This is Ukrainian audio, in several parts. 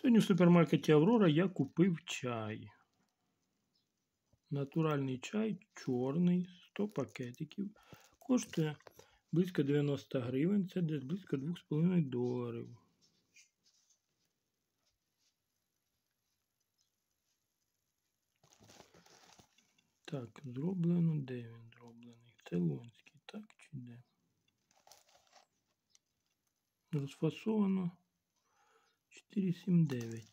Сьогодні в супермаркеті Аврора я купив чай. Натуральний чай, чорний, 100 пакетиків. Коштує близько 90 гривень, це десь близько $2,5. Так, зроблено, де він зроблений? Цейлонський, так чи де? Розфасовано 4,79.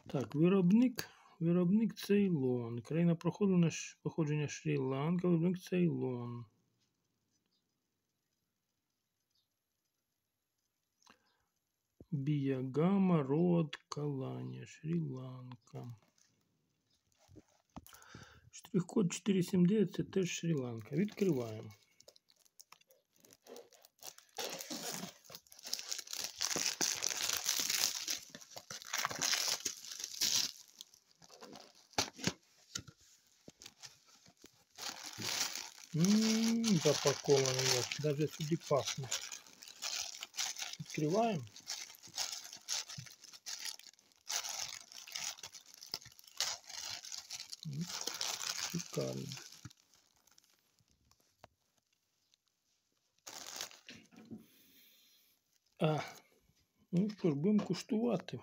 Так, виробник Цейлон. Країна походження Шрі-Ланка, виробник Цейлон. Біягама, Род, Каланія, Шрі-Ланка. Штрих-код 479, це теж Шрі-Ланка. Відкриваємо. Запакований, даже сюди пахне. Відкриваємо. Шикарно. Ну що ж, будемо куштувати.